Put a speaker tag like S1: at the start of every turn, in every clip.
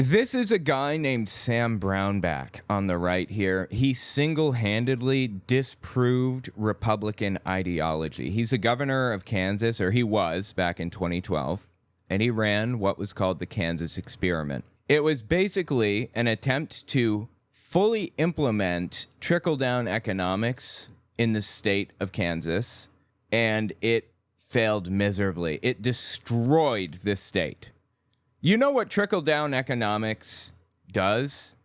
S1: This is a guy named Sam Brownback on the right here. He single-handedly disproved Republican ideology. He's the governor of Kansas, or he was back in 2012, and he ran what was called the Kansas experiment. It was basically an attempt to fully implement trickle-down economics in the state of Kansas, and it failed miserably. It destroyed the state. You know what trickle-down economics does?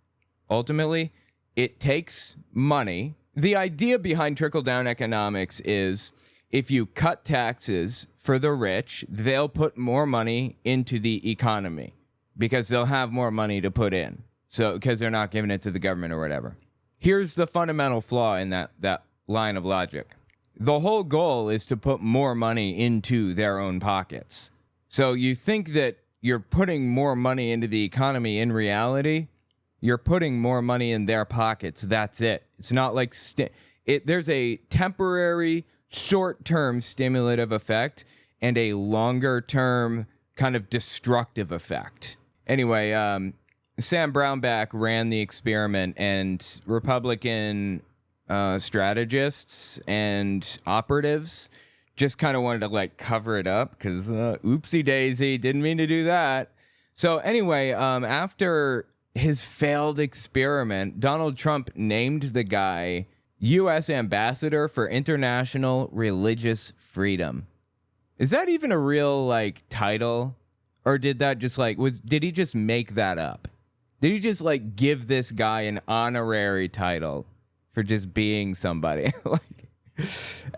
S1: Ultimately, it takes money. The idea behind trickle-down economics is if you cut taxes for the rich, they'll put more money into the economy because they'll have more money to put in. So, because they're not giving it to the government or whatever. Here's the fundamental flaw in that line of logic. The whole goal is to put more money into their own pockets. So you think that you're putting more money into the economy. In reality, you're putting more money in their pockets. That's it. It's not like there's a temporary, short-term stimulative effect and a longer-term kind of destructive effect. Anyway, Sam Brownback ran the experiment, and Republican strategists and operatives just kind of wanted to like cover it up because oopsie daisy, didn't mean to do that. So anyway, after his failed experiment, Donald Trump named the guy U.S. Ambassador for International Religious Freedom. Is that even a real like title? Or did that just like, did he just make that up? Did he just like give this guy an honorary title for just being somebody?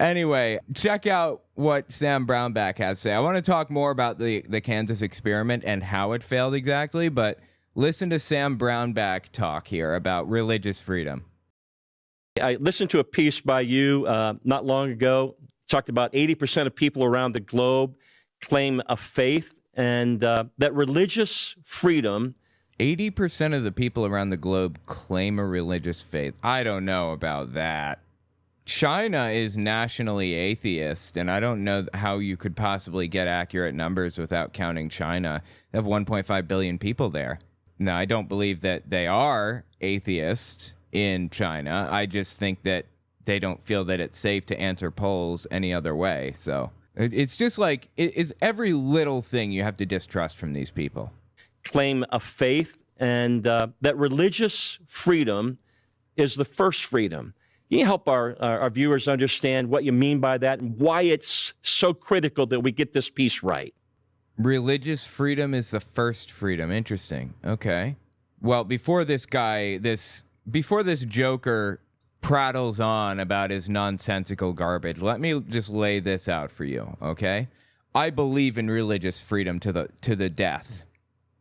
S1: Anyway, check out what Sam Brownback has to say. I want to talk more about the Kansas experiment and how it failed exactly, but listen to Sam Brownback talk here about religious freedom.
S2: I listened to a piece by you not long ago. Talked about 80% of people around the globe claim a faith, and that religious freedom.
S1: 80% of the people around the globe claim a religious faith. I don't know about that. China is nationally atheist, and I don't know how you could possibly get accurate numbers without counting China. They have 1.5 billion people there. Now, I don't believe that they are atheists in China. I just think that they don't feel that it's safe to answer polls any other way. So it's just like, it's every little thing you have to distrust from these people.
S2: Claim a faith, and that religious freedom is the first freedom. Can you help our viewers understand what you mean by that and why it's so critical that we get this piece right?
S1: Religious freedom is the first freedom. Interesting. Okay. Well, before this joker prattles on about his nonsensical garbage, let me just lay this out for you, okay? I believe in religious freedom to the death.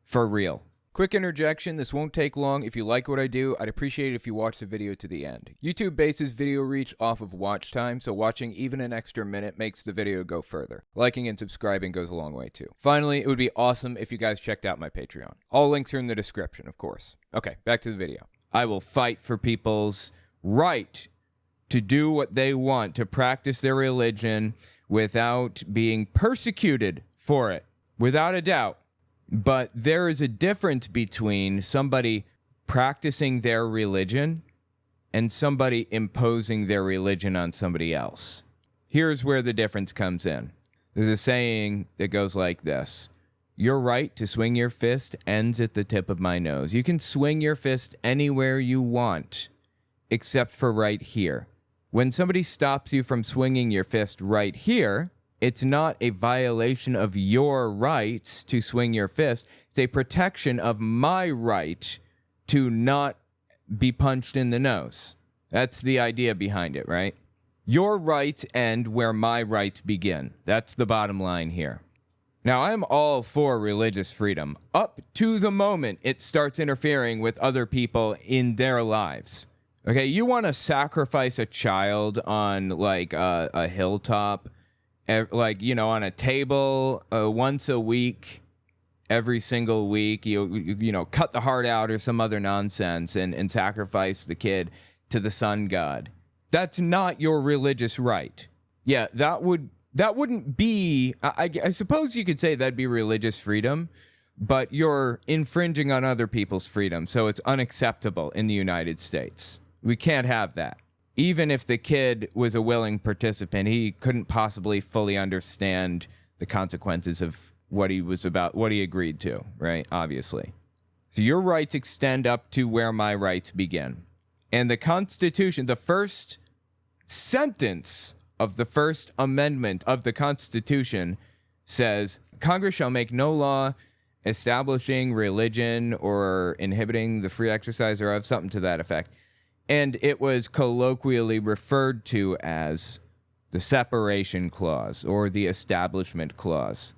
S1: For real. Quick interjection, this won't take long. If you like what I do, I'd appreciate it if you watch the video to the end. YouTube bases video reach off of watch time, so watching even an extra minute makes the video go further. Liking and subscribing goes a long way too. Finally, it would be awesome if you guys checked out my Patreon. All links are in the description, of course. Okay, back to the video. I will fight for people's right to do what they want, to practice their religion without being persecuted for it, without a doubt. But there is a difference between somebody practicing their religion and somebody imposing their religion on somebody else. Here's where the difference comes in. There's a saying that goes like this: your right to swing your fist ends at the tip of my nose. You can swing your fist anywhere you want, except for right here. When somebody stops you from swinging your fist right here, it's not a violation of your rights to swing your fist. It's a protection of my right to not be punched in the nose. That's the idea behind it, right? Your rights end where my rights begin. That's the bottom line here. Now, I'm all for religious freedom up to the moment it starts interfering with other people in their lives. Okay, you want to sacrifice a child on like a hilltop, like, you know, on a table once a week, every single week, you know, cut the heart out or some other nonsense and sacrifice the kid to the sun god. That's not your religious right. Yeah, that wouldn't be, I suppose you could say that'd be religious freedom, but you're infringing on other people's freedom, so it's unacceptable in the United States. We can't have that. Even if the kid was a willing participant, he couldn't possibly fully understand the consequences of what he agreed to, right? Obviously. So your rights extend up to where my rights begin. And the Constitution, the first sentence of the First Amendment of the Constitution says, Congress shall make no law establishing religion or inhibiting the free exercise thereof, something to that effect. And it was colloquially referred to as the Separation Clause or the Establishment Clause.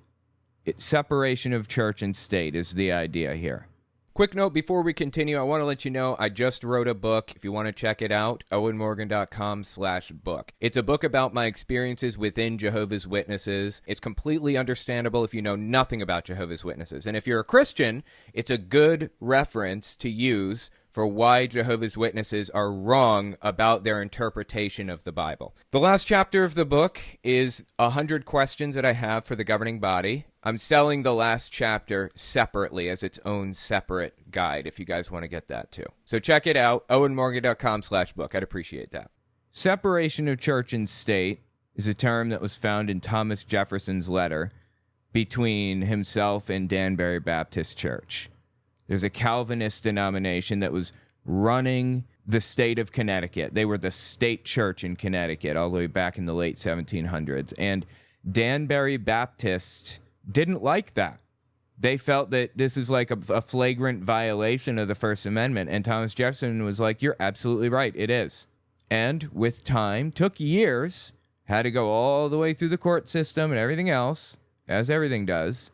S1: Separation of church and state is the idea here. Quick note before we continue, I want to let you know I just wrote a book. If you want to check it out, owenmorgan.com/book. It's a book about my experiences within Jehovah's Witnesses. It's completely understandable if you know nothing about Jehovah's Witnesses. And if you're a Christian, it's a good reference to use for why Jehovah's Witnesses are wrong about their interpretation of the Bible. The last chapter of the book is 100 questions that I have for the governing body. I'm selling the last chapter separately as its own separate guide if you guys want to get that too. So check it out, owenmorgan.com/book. I'd appreciate that. Separation of church and state is a term that was found in Thomas Jefferson's letter between himself and Danbury Baptist Church. There's a Calvinist denomination that was running the state of Connecticut. They were the state church in Connecticut all the way back in the late 1700s. And Danbury Baptists didn't like that. They felt that this is like a flagrant violation of the First Amendment. And Thomas Jefferson was like, you're absolutely right, it is. And with time, took years, had to go all the way through the court system and everything else, as everything does.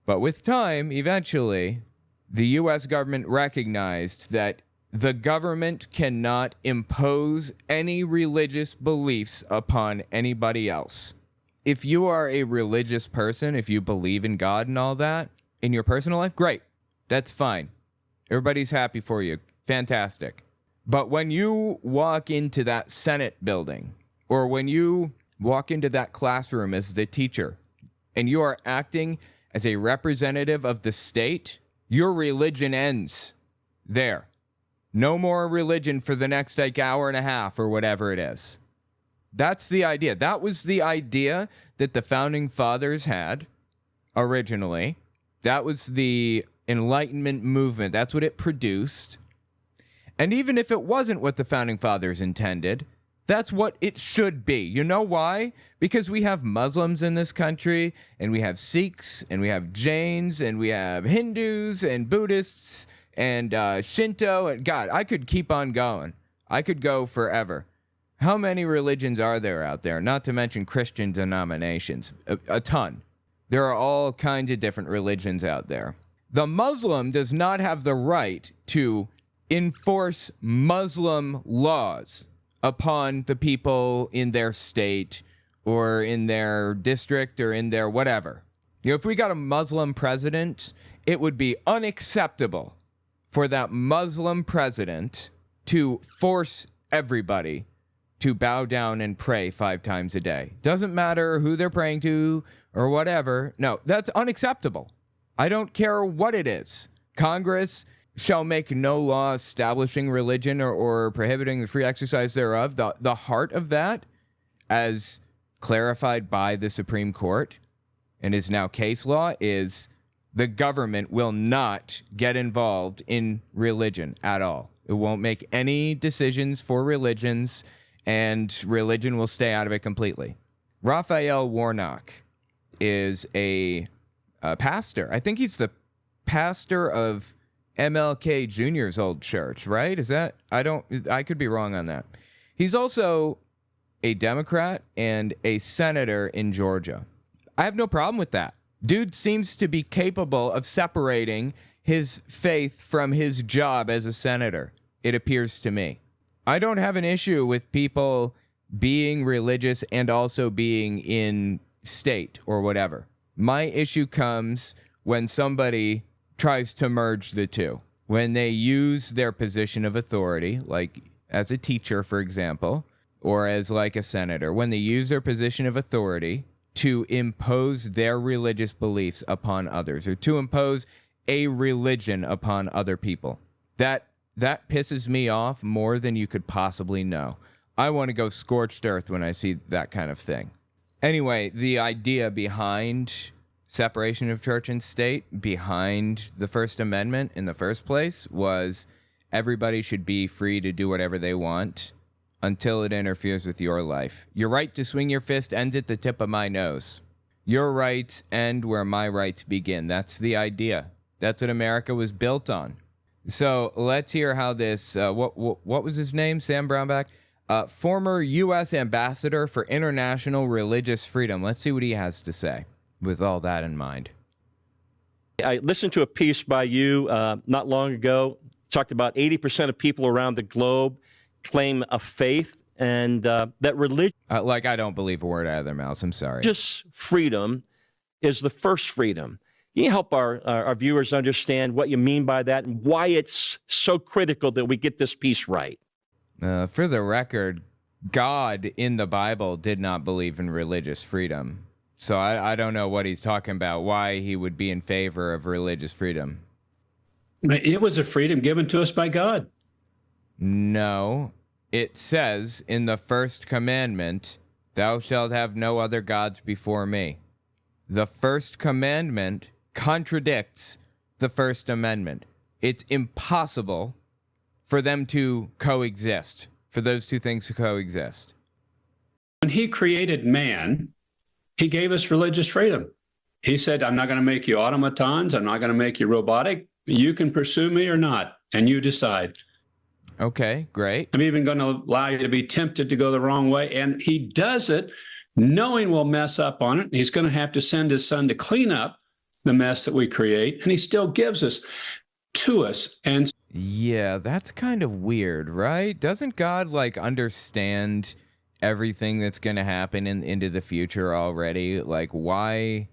S1: But with time, eventually, the U.S. government recognized that the government cannot impose any religious beliefs upon anybody else. If you are a religious person, if you believe in God and all that, in your personal life, great. That's fine. Everybody's happy for you. Fantastic. But when you walk into that Senate building, or when you walk into that classroom as the teacher, and you are acting as a representative of the state, your religion ends there. No more religion for the next hour and a half or whatever it is. That's the idea. That was the idea that the Founding Fathers had originally. That was the Enlightenment movement. That's what it produced. And even if it wasn't what the Founding Fathers intended, that's what it should be. You know why? Because we have Muslims in this country, and we have Sikhs, and we have Jains, and we have Hindus, and Buddhists, and Shinto, and God, I could keep on going. I could go forever. How many religions are there out there? Not to mention Christian denominations. A ton. There are all kinds of different religions out there. The Muslim does not have the right to enforce Muslim laws upon the people in their state or in their district or in their whatever. You know, if we got a Muslim president, it would be unacceptable for that Muslim president to force everybody to bow down and pray 5 times a day. Doesn't matter who they're praying to or whatever. No, that's unacceptable. I don't care what it is. Congress shall make no law establishing religion or prohibiting the free exercise thereof. The heart of that, as clarified by the Supreme Court and is now case law, is the government will not get involved in religion at all. It won't make any decisions for religions, and religion will stay out of it completely. Raphael Warnock is a pastor. I think he's the pastor of MLK Jr.'s old church, right? Is that? I could be wrong on that. He's also a Democrat and a senator in Georgia. I have no problem with that. Dude seems to be capable of separating his faith from his job as a senator, it appears to me. I don't have an issue with people being religious and also being in state or whatever. My issue comes when somebody tries to merge the two. When they use their position of authority, like as a teacher, for example, or as like a senator, when they use their position of authority to impose their religious beliefs upon others, or to impose a religion upon other people. That pisses me off more than you could possibly know. I want to go scorched earth when I see that kind of thing. Anyway, the idea behind separation of church and state, behind the First Amendment in the first place, was everybody should be free to do whatever they want until it interferes with your life. Your right to swing your fist ends at the tip of my nose. Your rights end where my rights begin. That's the idea. That's what America was built on. So let's hear how this, what was his name, Sam Brownback? Former U.S. Ambassador for International Religious Freedom. Let's see what he has to say with all that in mind.
S2: I listened to a piece by you not long ago. Talked about 80% of people around the globe claim a faith, and that religion...
S1: like, I don't believe a word out of their mouths. I'm sorry.
S2: Religious freedom is the first freedom. Can you help our viewers understand what you mean by that and why it's so critical that we get this piece right?
S1: For the record, God in the Bible did not believe in religious freedom. So I don't know what he's talking about, why he would be in favor of religious freedom.
S3: It was a freedom given to us by God.
S1: No, it says in the first commandment, thou shalt have no other gods before me. The first commandment contradicts the First Amendment. It's impossible for them to coexist, for those two things to coexist.
S3: When he created man, he gave us religious freedom. He said, I'm not going to make you automatons. I'm not going to make you robotic. You can pursue me or not, and you decide.
S1: Okay, great.
S3: I'm even going to allow you to be tempted to go the wrong way. And he does it knowing we'll mess up on it. He's going to have to send his son to clean up the mess that we create, and he still gives us to us. And
S1: yeah, that's kind of weird, right? Doesn't God like understand everything that's going to happen into the future already? Like, why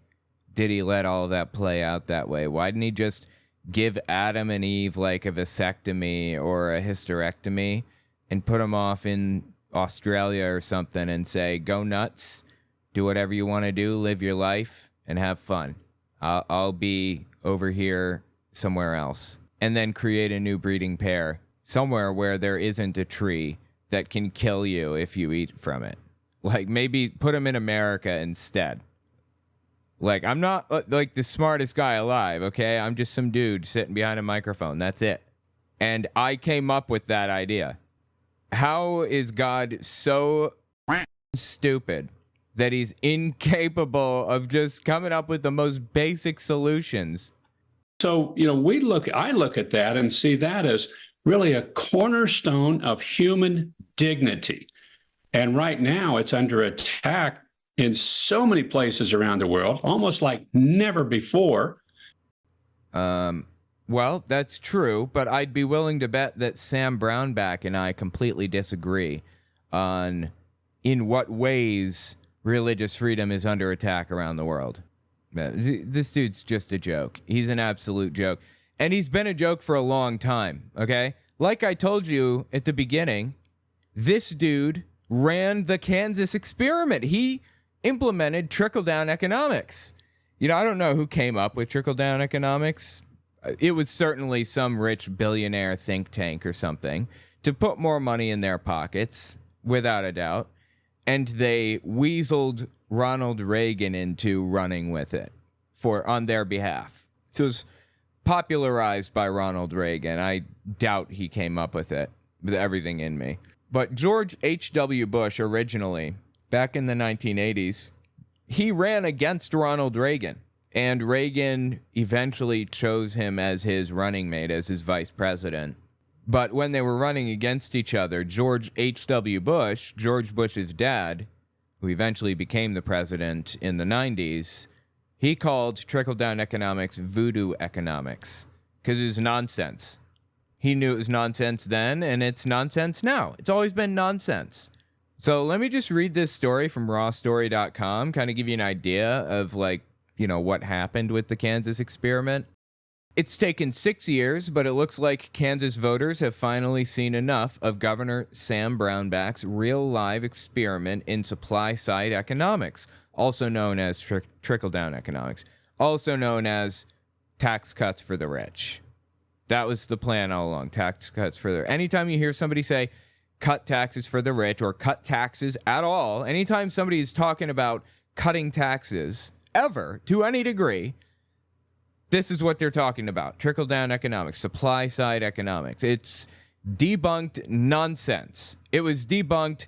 S1: did he let all of that play out that way? Why didn't he just give Adam and Eve like a vasectomy or a hysterectomy and put them off in Australia or something and say, go nuts, do whatever you want to do, live your life, and have fun. I'll be over here somewhere else. And then create a new breeding pair somewhere where there isn't a tree that can kill you if you eat from it. Like, maybe put them in America instead. Like, I'm not like the smartest guy alive, okay? I'm just some dude sitting behind a microphone. That's it. And I came up with that idea. How is God so stupid that he's incapable of just coming up with the most basic solutions?
S3: so, I look at that and see that as really a cornerstone of human dignity. And right now it's under attack in so many places around the world, almost like never before.
S1: Well, that's true, but I'd be willing to bet that Sam Brownback and I completely disagree on in what ways religious freedom is under attack around the world. This dude's just a joke. He's an absolute joke. And he's been a joke for a long time, okay? Like I told you at the beginning, this dude ran the Kansas experiment. He implemented trickle-down economics. I don't know who came up with trickle-down economics. It was certainly some rich billionaire think tank or something to put more money in their pockets, without a doubt. And they weaseled Ronald Reagan into running with it on their behalf. So it was popularized by Ronald Reagan. I doubt he came up with it with everything in me. But George H.W. Bush originally, back in the 1980s, he ran against Ronald Reagan. And Reagan eventually chose him as his running mate, as his vice president. But when they were running against each other, George H.W. Bush, George Bush's dad, who eventually became the president in the 90s, he called trickle-down economics voodoo economics because it was nonsense. He knew it was nonsense then, and it's nonsense now. It's always been nonsense. So let me just read this story from rawstory.com, kind of give you an idea of, what happened with the Kansas experiment. It's taken 6 years, but it looks like Kansas voters have finally seen enough of Governor Sam Brownback's real-live experiment in supply-side economics, also known as trickle-down economics, also known as tax cuts for the rich. That was the plan all along, tax cuts for the... Anytime you hear somebody say, cut taxes for the rich, or cut taxes at all, anytime somebody is talking about cutting taxes, ever, to any degree, this is what they're talking about. Trickle-down economics, supply-side economics. It's debunked nonsense. It was debunked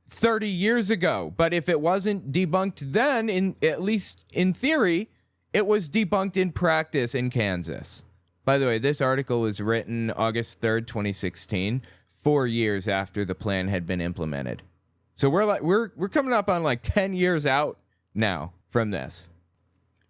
S1: 30 years ago, but if it wasn't debunked then, at least in theory, it was debunked in practice in Kansas. By the way, this article was written August 3rd, 2016, 4 years after the plan had been implemented. So we're coming up on like 10 years out now from this.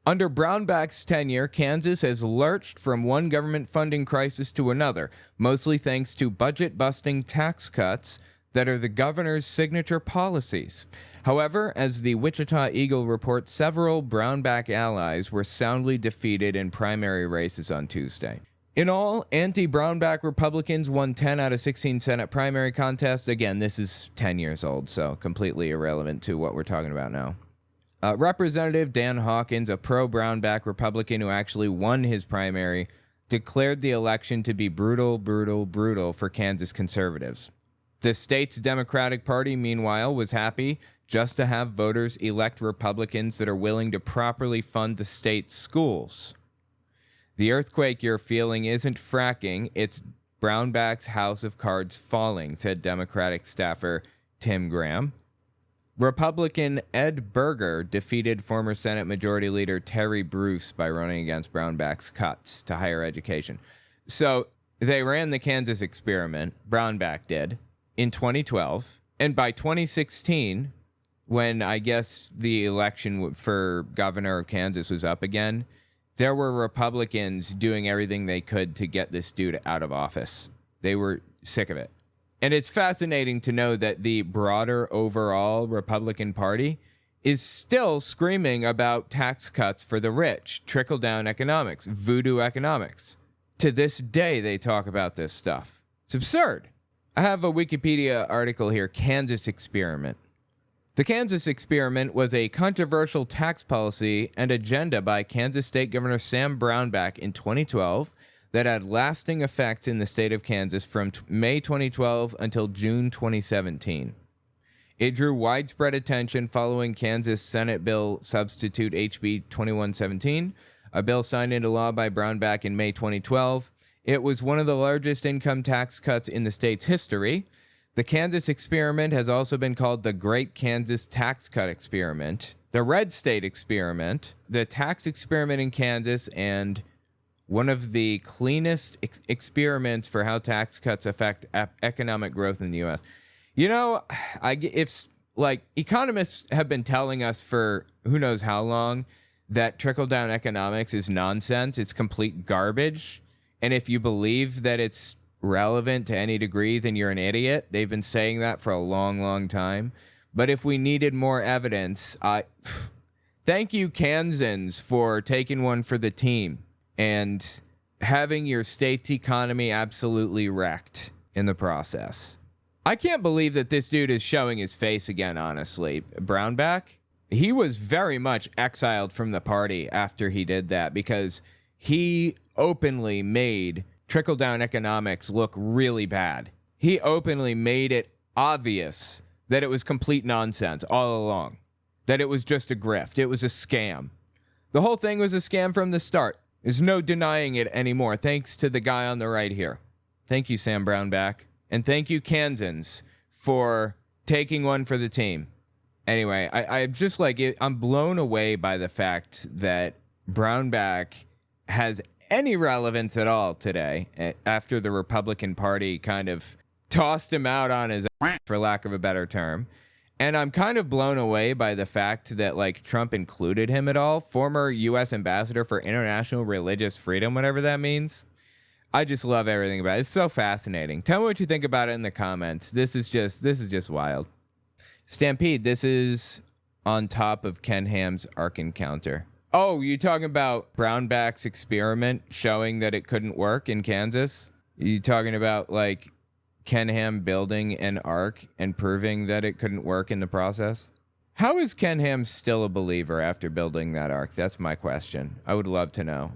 S1: Under Brownback's tenure, Kansas has lurched from one government funding crisis to another, mostly thanks to budget-busting tax cuts that are the governor's signature policies. However, as the Wichita Eagle reports, several Brownback allies were soundly defeated in primary races on Tuesday. In all, anti-Brownback Republicans won 10 out of 16 Senate primary contests. Again, this is 10 years old, so completely irrelevant to what we're talking about now. Representative Dan Hawkins, a pro-Brownback Republican who actually won his primary, declared the election to be brutal for Kansas conservatives. The state's Democratic Party, meanwhile, was happy just to have voters elect Republicans that are willing to properly fund the state's schools. The earthquake you're feeling isn't fracking, it's Brownback's house of cards falling, said Democratic staffer Tim Graham. Republican Ed Berger defeated former Senate Majority Leader Terry Bruce by running against Brownback's cuts to higher education. So they ran the Kansas experiment, Brownback did, in 2012. And by 2016, when I guess the election for governor of Kansas was up again, there were Republicans doing everything they could to get this dude out of office. They were sick of it. And it's fascinating to know that the broader overall Republican Party is still screaming about tax cuts for the rich, trickle-down economics, voodoo economics. To this day, they talk about this stuff. It's absurd. I have a Wikipedia article here, Kansas Experiment. The Kansas Experiment was a controversial tax policy and agenda by Kansas State Governor Sam Brownback in 2012 that had lasting effects in the state of Kansas from May 2012 until June 2017. It drew widespread attention following Kansas Senate Bill Substitute HB 2117, a bill signed into law by Brownback in May 2012. It was one of the largest income tax cuts in the state's history. The Kansas Experiment has also been called the Great Kansas Tax Cut Experiment, the Red State Experiment, the Tax Experiment in Kansas, and one of the cleanest experiments for how tax cuts affect economic growth in the U.S. You know, economists have been telling us for who knows how long that trickle-down economics is nonsense, it's complete garbage, and if you believe that it's relevant to any degree, then you're an idiot. They've been saying that for a long, long time. But if we needed more evidence, thank you, Kansans, for taking one for the team and having your state's economy absolutely wrecked in the process. I can't believe that this dude is showing his face again, honestly. Brownback, he was very much exiled from the party after he did that because he openly made trickle-down economics look really bad. He openly made it obvious that it was complete nonsense all along, that it was just a grift. It was a scam. The whole thing was a scam from the start. There's no denying it anymore, thanks to the guy on the right here. Thank you, Sam Brownback. And thank you, Kansans, for taking one for the team. Anyway, I'm just I'm blown away by the fact that Brownback has any relevance at all today after the Republican Party kind of tossed him out on his own, for lack of a better term. And I'm kind of blown away by the fact that Trump included him at all. Former U.S. Ambassador for International Religious Freedom, whatever that means. I just love everything about it. It's so fascinating. Tell me what you think about it in the comments. This is just wild. Stampede, this is on top of Ken Ham's Ark encounter. Oh, you talking about Brownback's experiment showing that it couldn't work in Kansas? You talking about Ken Ham building an ark and proving that it couldn't work in the process? How is Ken Ham still a believer after building that ark? That's my question. I would love to know.